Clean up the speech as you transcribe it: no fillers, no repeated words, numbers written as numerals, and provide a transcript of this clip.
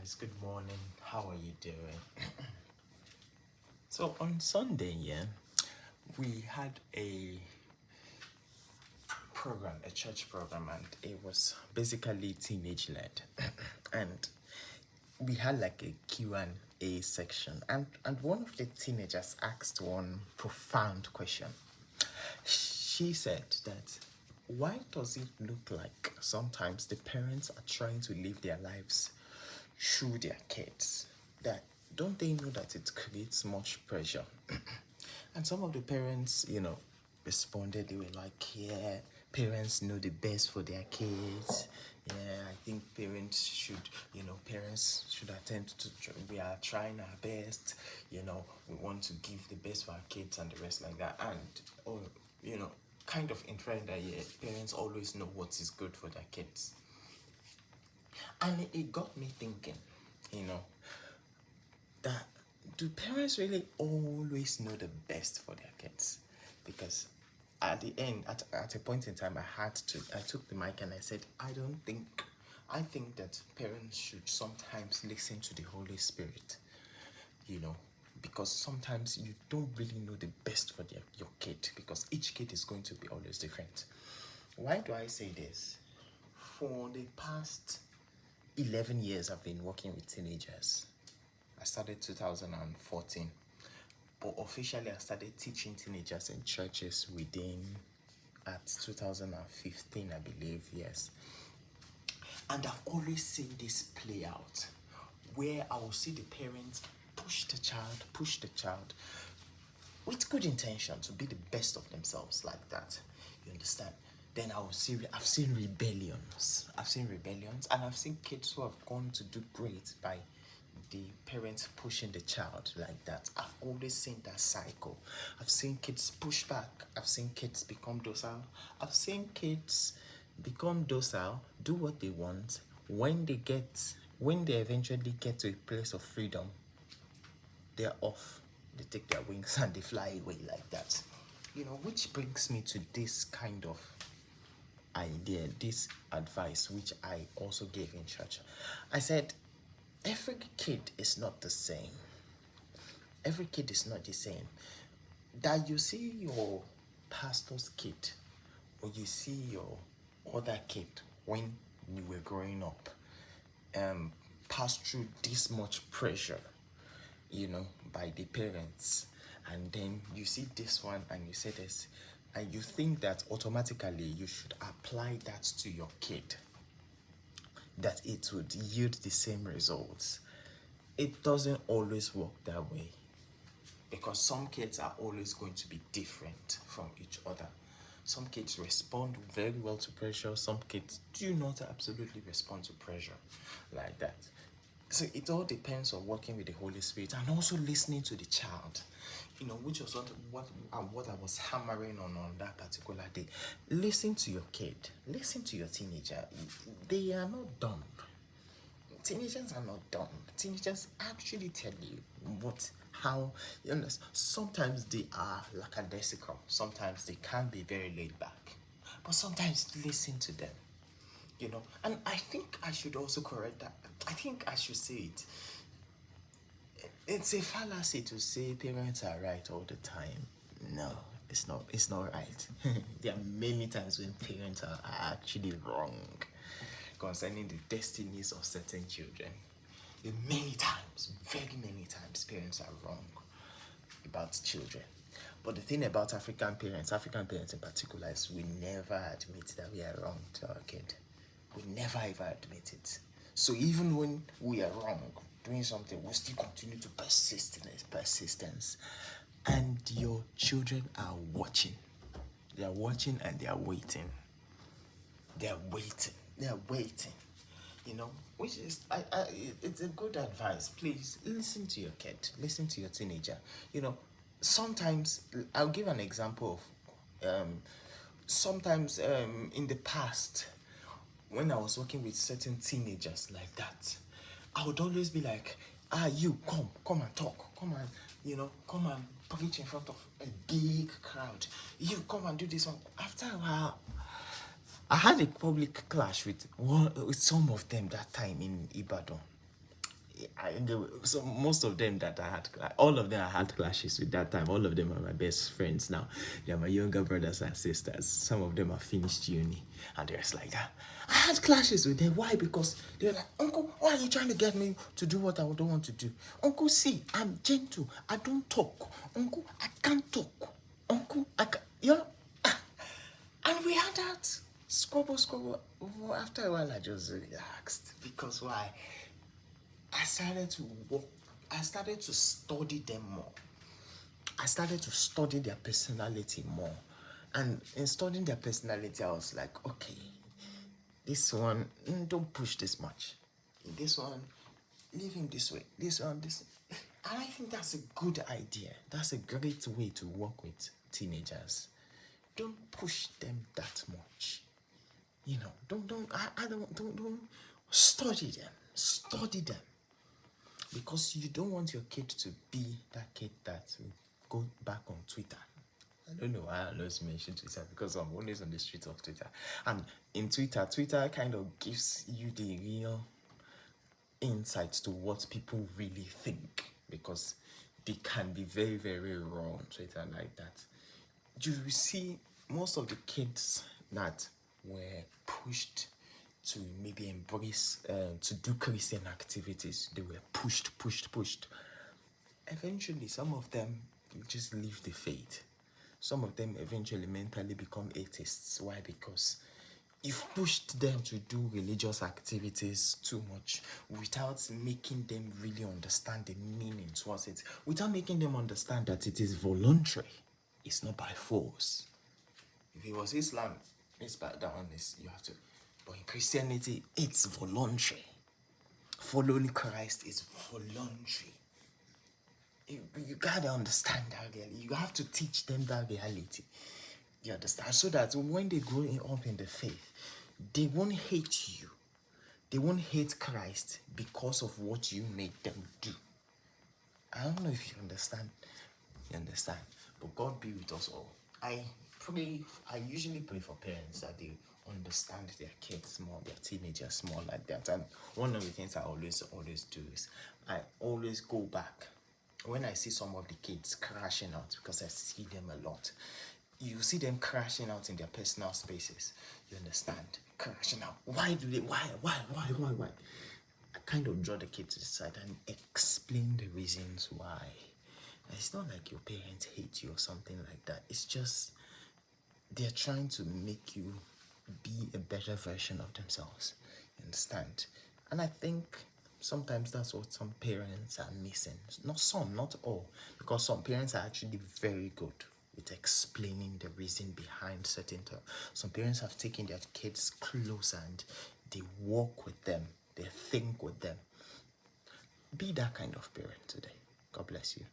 guys, good morning. How are you doing? So on Sunday, we had a program, a church program, and it was basically teenage led. And we had like a Q&A section, and one of the teenagers asked one profound question. She said that why does it look like sometimes the parents are trying to live their lives through their kids? That don't they know that it creates much pressure? And some of the parents, responded. They were like, "Yeah, parents know the best for their kids. Yeah, I think parents should attempt to. We are trying our best. We want to give the best for our kids and the rest like that." And oh, kind of inferring that yeah, parents always know what is good for their kids. And it got me thinking, you know, that do parents really always know the best for their kids? Because at the end, at a point in time, I took the mic and I said, I think that parents should sometimes listen to the Holy Spirit, you know, because sometimes you don't really know the best for your kid, because each kid is going to be always different. Why do I say this? For the past 11 years, I've been working with teenagers. I started 2014, but officially I started teaching teenagers in churches at 2015, I believe, yes. And I've always seen this play out, where I will see the parents push the child with good intention to be the best of themselves, like that. You understand? Then I've seen rebellions. And I've seen kids who have gone to do great by the parents pushing the child like that. I've always seen that cycle. I've seen kids push back. I've seen kids become docile. I've seen kids become docile, do what they want. When they eventually get to a place of freedom, they're off. They take their wings and they fly away like that. Which brings me to this kind of idea, this advice, which I also gave in church. I said, every kid is not the same. Every kid is not the same. That you see your pastor's kid or you see your other kid when you were growing up pass through this much pressure, by the parents, and then you see this one and you say this, and you think that automatically you should apply that to your kid, that it would yield the same results. It doesn't always work that way, because some kids are always going to be different from each other. Some kids respond very well to pressure. Some kids do not absolutely respond to pressure like that. So it all depends on working with the Holy Spirit and also listening to the child, which was what I was hammering on that particular day. Listen to your kid. Listen to your teenager. They are not dumb. Teenagers are not dumb. Teenagers actually tell you how, sometimes they are lackadaisical. Sometimes they can be very laid back. But sometimes listen to them. And I think I should also correct that. I think I should say it. It's a fallacy to say parents are right all the time. No, it's not right. There are many times when parents are actually wrong concerning the destinies of certain children. Many times, very many times, parents are wrong about children. But the thing about African parents in particular, is we never admit that we are wrong to our kid. We never ever admit it. So even when we are wrong doing something, we still continue to persist in this persistence. And your children are watching. They are watching and they are waiting. They are waiting. Which is, it's a good advice. Please listen to your kid. Listen to your teenager. Sometimes, I'll give an example of, sometimes in the past, when I was working with certain teenagers like that, I would always be like, you come and talk, come and preach in front of a big crowd. You come and do this one. After a while, I had a public clash with some of them that time in Ibadan. So most of them that I had, all of them I had clashes with that time. All of them are my best friends now. They are my younger brothers and sisters. Some of them have finished uni, and they're just like that. I had clashes with them. Why? Because they're like, Uncle, why are you trying to get me to do what I don't want to do? Uncle, see, I'm gentle. I don't talk. Uncle, I can't talk. Uncle, I can, you know. And we had that squabble. After a while, I just relaxed. Because why? I started to work, I started to study them more. I started to study their personality more. And in studying their personality, I was like, okay, this one, don't push this much. This one, leave him this way. This one, this. And I think that's a good idea. That's a great way to work with teenagers. Don't push them that much. You know, don't study them. Study them. Because you don't want your kid to be that kid that will go back on Twitter. I don't know why I always mention Twitter, because I'm always on the streets of Twitter. And in Twitter kind of gives you the real insights to what people really think, because they can be very, very raw on Twitter like that. You see, most of the kids that were pushed to maybe embrace, to do Christian activities, they were pushed. Eventually, some of them just leave the faith. Some of them eventually mentally become atheists. Why? Because you've pushed them to do religious activities too much without making them really understand the meaning towards it, without making them understand that it is voluntary. It's not by force. If it was Islam, it's back down, you have to. But in Christianity, it's voluntary. Following Christ is voluntary. You gotta understand that reality. You have to teach them that reality. You understand? So that when they grow up in the faith, they won't hate you. They won't hate Christ because of what you made them do. I don't know if you understand. You understand? But God be with us all. I usually pray for parents that they understand their kids more, their teenagers more like that. And one of the things I always do is I always go back when I see some of the kids crashing out, because I see them a lot. You see them crashing out in their personal spaces. You understand? Crashing out. Why do they? Why? I kind of draw the kid to the side and explain the reasons why. It's not like your parents hate you or something like that. It's just they're trying to make you be a better version of themselves. You understand? And I think sometimes that's what some parents are missing. Not some, not all. Because some parents are actually very good with explaining the reason behind certain things. Some parents have taken their kids close and they walk with them. They think with them. Be that kind of parent today. God bless you.